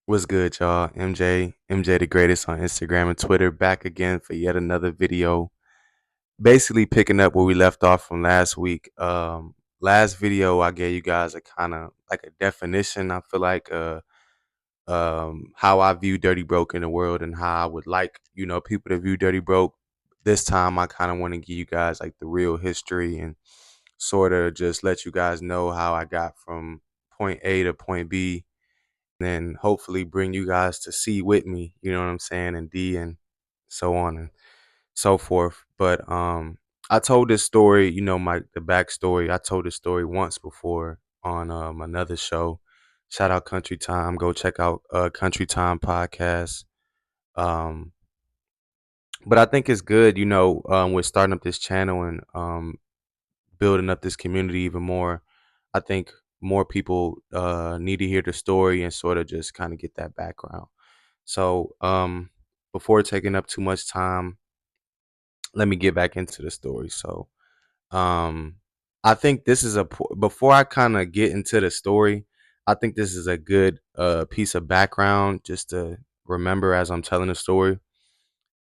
What's good, y'all? MJ the greatest on Instagram and Twitter, back again for yet another video. Basically picking up where we left off from last week. Last video I gave you guys a kind of like a definition. I feel like how I view Dirty Broke in the world and how I would like people to view Dirty Broke. This time I kind of want to give you guys like the real history and sort of just let you guys know how I got from point A to point B, then hopefully bring you guys to C with me, you know what I'm saying, and D and so on and so forth. But I told this story, my the backstory. I told this story once before on another show. Shout out Country Time. Go check out Country Time podcast. Um but I think it's good, with starting up this channel and building up this community even more. I think more people need to hear the story and sort of just kind of get that background. So, before taking up too much time, let me get back into the story. So, um, I think this is before I kind of get into the story, I think this is a good piece of background just to remember as I'm telling the story.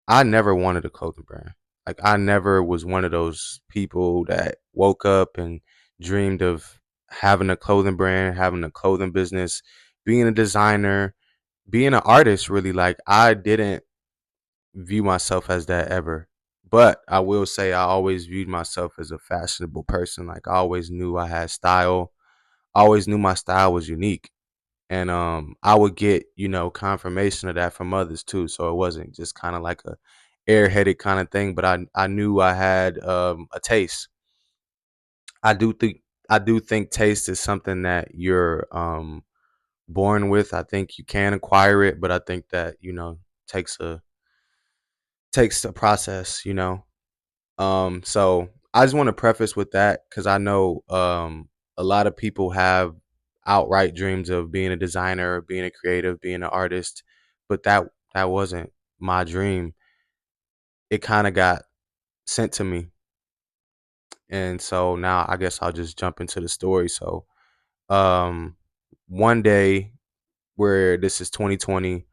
I never wanted a clothing brand. Like I never was one of those people that woke up and dreamed of having a clothing brand, having a clothing business, being a designer, being an artist really. Like I didn't view myself as that ever. But I will say I always viewed myself as a fashionable person. Like I always knew I had style. I always knew my style was unique. And I would get, confirmation of that from others too. So it wasn't just kind of like a airheaded kind of thing, but I knew I had a taste. I do think I do think taste is something that you're born with. I think you can acquire it, but I think that, takes a process, So I just want to preface with that because I know a lot of people have outright dreams of being a designer, being a creative, being an artist, but that wasn't my dream. It kind of got sent to me, and so now I guess I'll just jump into the story. So um, one day, where this is 2020,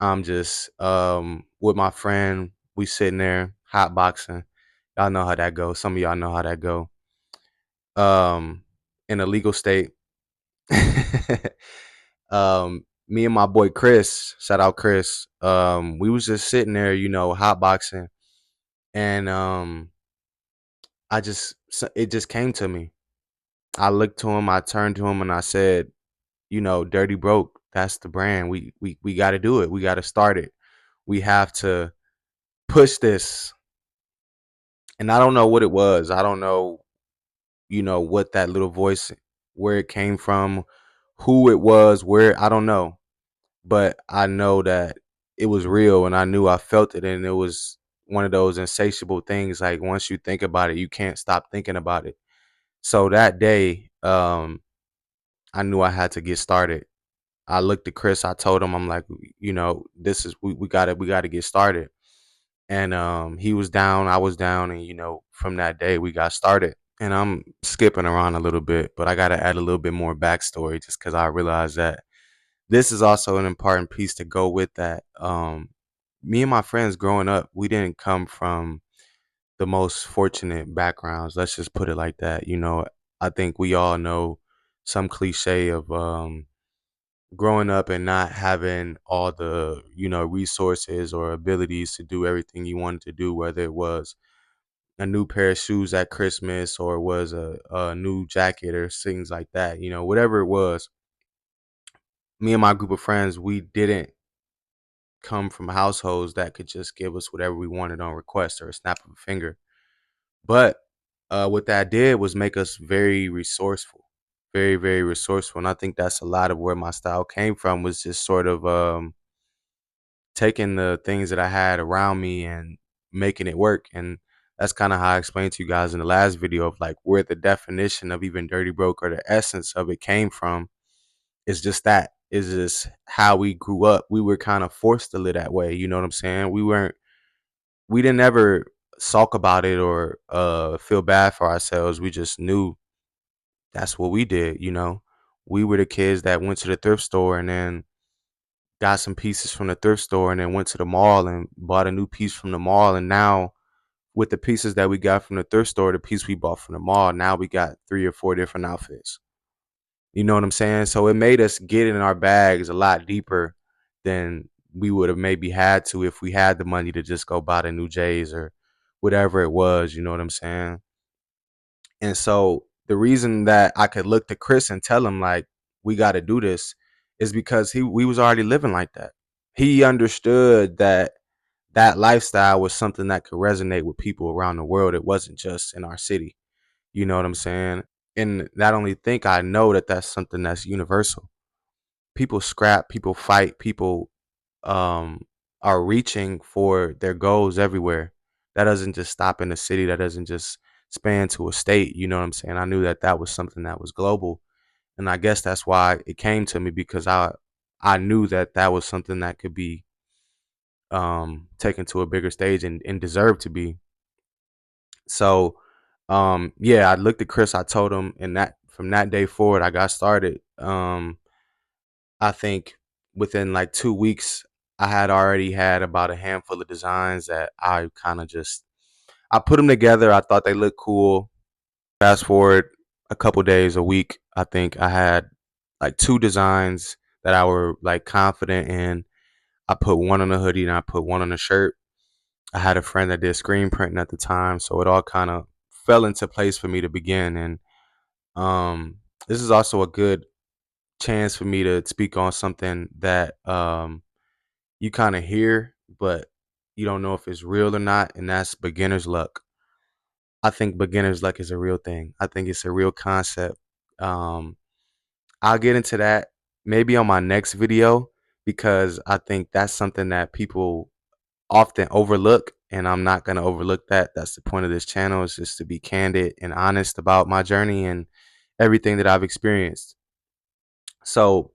I'm just with my friend. We sitting there hot boxing. Y'all know how that goes. Some of y'all know how that go. Um, in a legal state. Me and my boy Chris, shout out Chris. We was just sitting there, hot boxing, and it just came to me. I looked to him, I turned to him, and I said, Dirty Broke. That's the brand. We got to do it. We got to start it. We have to push this. And I don't know what it was. I don't know, what that little voice, where it came from, who it was, where I don't know. But I know that it was real and I knew I felt it, and it was one of those insatiable things. Like once you think about it, you can't stop thinking about it. So that day, I knew I had to get started. I looked at Chris, I told him, I'm like, this is we gotta get started. And he was down, I was down, and from that day we got started. And I'm skipping around a little bit, but I gotta add a little bit more backstory just because I realized that this is also an important piece to go with that. Me and my friends growing up, we didn't come from the most fortunate backgrounds. Let's just put it like that. I think we all know some cliche of growing up and not having all the, resources or abilities to do everything you wanted to do, whether it was a new pair of shoes at Christmas or was a new jacket or things like that, whatever it was. Me and my group of friends, we didn't come from households that could just give us whatever we wanted on request or a snap of a finger. But what that did was make us very resourceful, very, very resourceful. And I think that's a lot of where my style came from, was just sort of taking the things that I had around me and making it work. And that's kind of how I explained to you guys in the last video of like where the definition of even Dirty Broke or the essence of it came from. Is just that. Is just how we grew up. We were kind of forced to live that way. You know what I'm saying? We didn't ever sulk about it or feel bad for ourselves. We just knew that's what we did. We were the kids that went to the thrift store and then got some pieces from the thrift store, and then went to the mall and bought a new piece from the mall. And now with the pieces that we got from the thrift store, the piece we bought from the mall, now we got 3 or 4 different outfits. You know what I'm saying? So it made us get in our bags a lot deeper than we would have maybe had to if we had the money to just go buy the new J's or whatever it was. You know what I'm saying? And so the reason that I could look to Chris and tell him like we got to do this is because we was already living like that. He understood that that lifestyle was something that could resonate with people around the world. It wasn't just in our city. You know what I'm saying? And not only think, I know that that's something that's universal. People scrap, people fight, people um are reaching for their goals everywhere. That doesn't just stop in the city. That doesn't just span to a state. You know what I'm saying? I knew that that was something that was global, and I guess that's why it came to me, because I knew that that was something that could be taken to a bigger stage and deserved to be. So yeah, I looked at Chris, I told him, and that from that day forward I got started. I think within like 2 weeks I had already had about a handful of designs that I kind of just I put them together. I thought they looked cool. Fast forward a couple days, a week, I think I had like 2 designs that I were like confident in. I put one on a hoodie and I put one on a shirt. I had a friend that did screen printing at the time, so it all kind of fell into place for me to begin. And this is also a good chance for me to speak on something that you kind of hear, but you don't know if it's real or not, and that's beginner's luck. I think beginner's luck is a real thing. I think it's a real concept. Um, I'll get into that maybe on my next video, because I think that's something that people often overlook, and I'm not going to overlook that. That's the point of this channel, is just to be candid and honest about my journey and everything that I've experienced. So,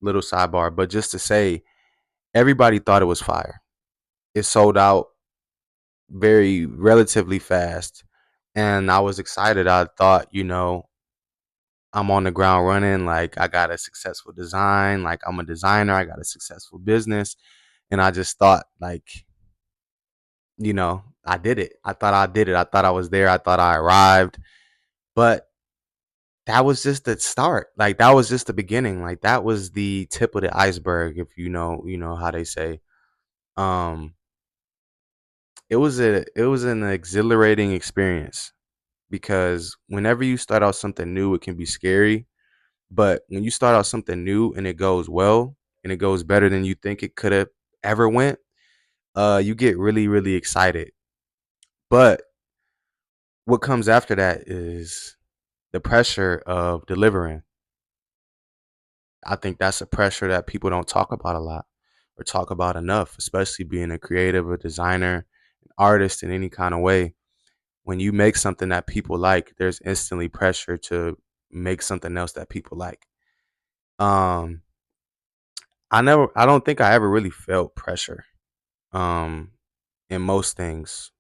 little sidebar, but just to say, everybody thought it was fire. It sold out very relatively fast, and I was excited. I thought, I'm on the ground running. Like, I got a successful design. Like, I'm a designer. I got a successful business, and I just thought, like, I did it. I thought I did it. I thought I was there. I thought I arrived. But that was just the start. Like, that was just the beginning. Like, that was the tip of the iceberg, if you know how they say. Um it was an exhilarating experience, because whenever you start out something new, it can be scary. But when you start out something new and it goes well, and it goes better than you think it could have ever went, you get really, really excited. But what comes after that is the pressure of delivering. I think that's a pressure that people don't talk about a lot or talk about enough, especially being a creative, a designer, an artist in any kind of way. When you make something that people like, there's instantly pressure to make something else that people like. Um, I don't think I ever really felt pressure. Um, in most things,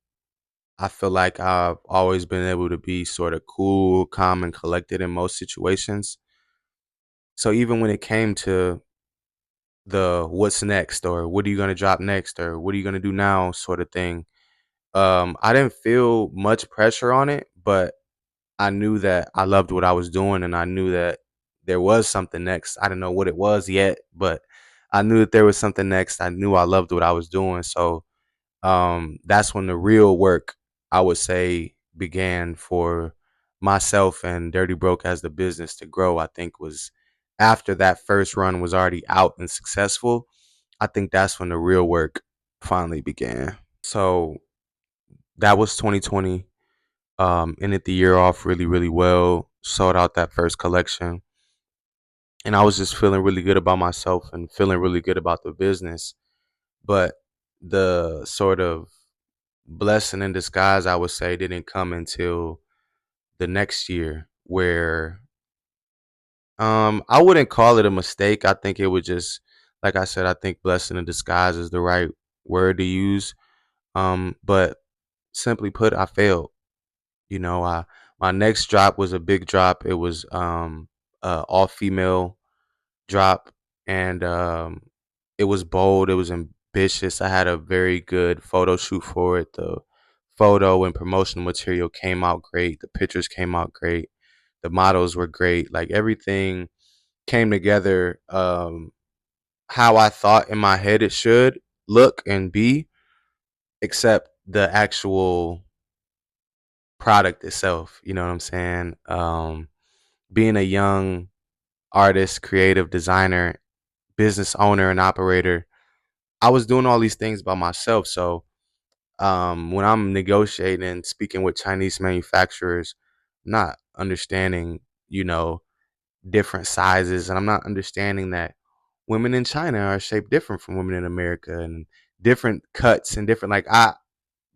I feel like I've always been able to be sort of cool, calm, and collected in most situations. So even when it came to the what's next, or what are you gonna drop next, or what are you gonna do now sort of thing, I didn't feel much pressure on it, but I knew that I loved what I was doing, and I knew that there was something next. I didn't know what it was yet, but I knew that there was something next. I knew I loved what I was doing. So that's when the real work, I would say, began for myself and Dirty Broke as the business to grow. I think was after that first run was already out and successful. I think that's when the real work finally began. So that was 2020. Ended the year off really, really well. Sold out that first collection, and I was just feeling really good about myself and feeling really good about the business. But the sort of blessing in disguise, I would say, didn't come until the next year, where I wouldn't call it a mistake. I think it would just, like I said, I think blessing in disguise is the right word to use. But simply put, I failed. I My next drop was a big drop. It was all female drop, and It was bold, it was ambitious. I had a very good photo shoot for it. The photo and promotional material came out great. The pictures came out great. The models were great. Like everything came together how I thought in my head it should look and be, except the actual product itself. You know what I'm saying? Being a young artist, creative designer, business owner, and operator, I was doing all these things by myself. So when I'm negotiating and speaking with Chinese manufacturers, not understanding, you know, different sizes, and I'm not understanding that women in China are shaped different from women in America and different cuts and different like I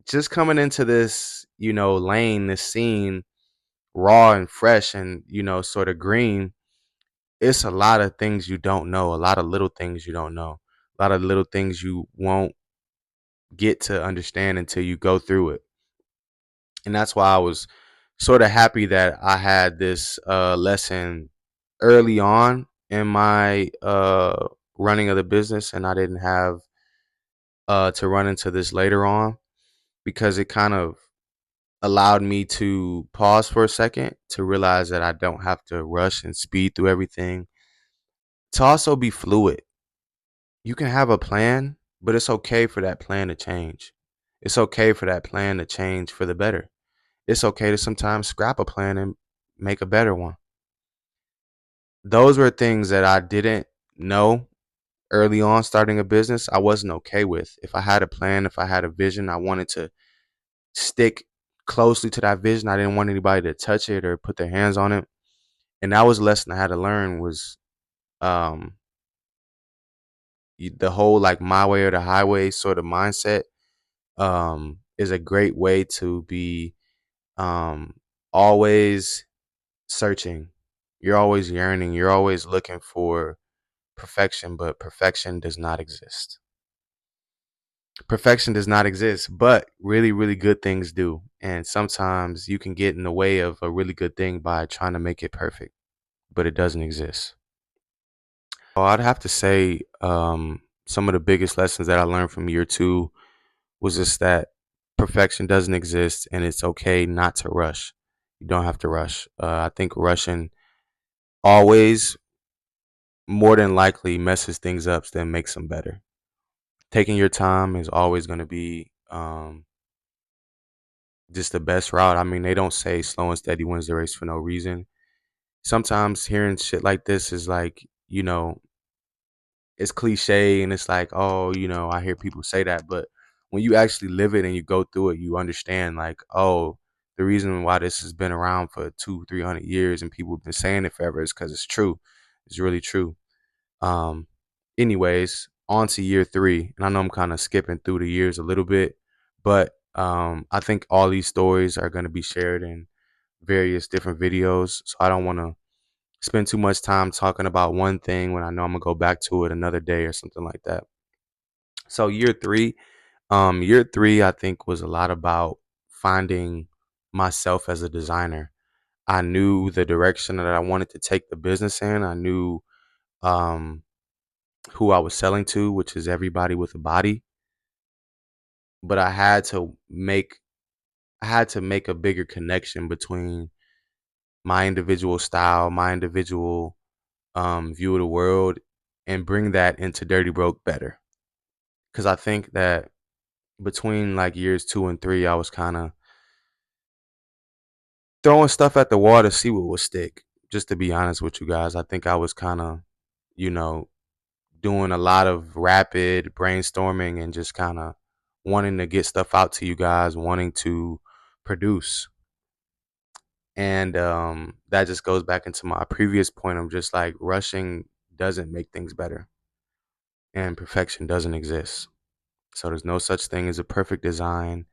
just coming into this, you know, lane, this scene raw and fresh and, you know, sort of green. It's a lot of things you don't know, a lot of little things you don't know, a lot of little things you won't get to understand until you go through it. And that's why I was sort of happy that I had this lesson early on in my running of the business, and I didn't have to run into this later on, because it kind of allowed me to pause for a second to realize that I don't have to rush and speed through everything. To also be fluid. You can have a plan, but it's okay for that plan to change. It's okay for that plan to change for the better. It's okay to sometimes scrap a plan and make a better one. Those were things that I didn't know early on starting a business. I wasn't okay with. If I had a plan, if I had a vision, I wanted to stick closely to that vision. I didn't want anybody to touch it or put their hands on it. And that was a lesson I had to learn was um the whole like my way or the highway sort of mindset is a great way to be um always searching. You're always yearning, you're always looking for perfection, but perfection does not exist. Perfection does not exist, but really, really good things do. And sometimes you can get in the way of a really good thing by trying to make it perfect, but it doesn't exist. Well, I'd have to say some of the biggest lessons that I learned from year two was just that perfection doesn't exist and it's okay not to rush. You don't have to rush. I think rushing always more than likely messes things up than makes them better. Taking your time is always going to be just the best route. I mean, they don't say slow and steady wins the race for no reason. Sometimes hearing shit like this is like, you know, it's cliche and it's like, oh, you know, I hear people say that, but when you actually live it and you go through it, you understand like, oh, the reason why this has been around for 200-300 years and people have been saying it forever is because it's true. It's really true. Um, anyways, on to year three, and I know I'm kind of skipping through the years a little bit, but I think all these stories are going to be shared in various different videos, so I don't want to spend too much time talking about one thing when I know I'm gonna go back to it another day or something like that. So year three, I think was a lot about finding myself as a designer. I knew the direction that I wanted to take the business in. I knew um, who I was selling to, which is everybody with a body. But I had to make a bigger connection between my individual style, my individual view of the world, and bring that into Dirty Broke better. Because I think that between like years two and three, I was kind of throwing stuff at the wall to see what would stick. Just to be honest with you guys, I think I was kind of, you know, doing a lot of rapid brainstorming and just kind of wanting to get stuff out to you guys, wanting to produce. And that just goes back into my previous point of just like rushing doesn't make things better and perfection doesn't exist. So there's no such thing as a perfect design.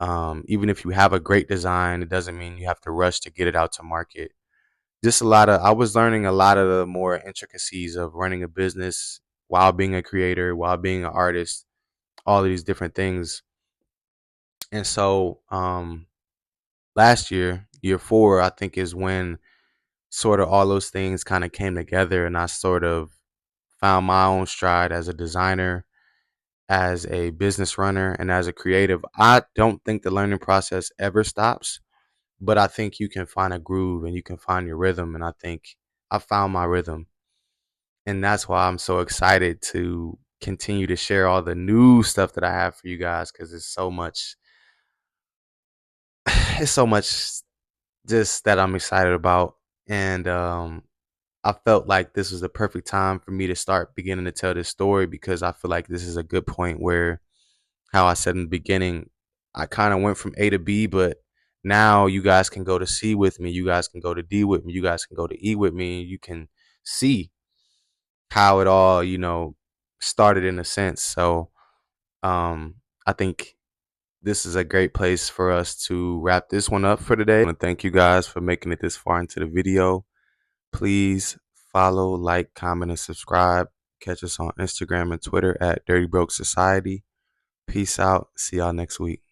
Even if you have a great design, it doesn't mean you have to rush to get it out to market. Just I was learning a lot of the more intricacies of running a business while being a creator, while being an artist, all of these different things. And so last year, year four, I think is when sort of all those things kind of came together and I sort of found my own stride as a designer, as a business runner, and as a creative. I don't think the learning process ever stops, but I think you can find a groove and you can find your rhythm. And I think I found my rhythm. And that's why I'm so excited to continue to share all the new stuff that I have for you guys, because it's so much, it's so much just that I'm excited about. And I felt like this was the perfect time for me to start beginning to tell this story, because I feel like this is a good point where, how I said in the beginning, I kind of went from A to B, but now you guys can go to C with me. You guys can go to D with me. You guys can go to E with me. You can see how it all, started in a sense. So I think this is a great place for us to wrap this one up for today. I want to thank you guys for making it this far into the video. Please follow, like, comment, and subscribe. Catch us on Instagram and Twitter at Dirty Broke Society. Peace out. See y'all next week.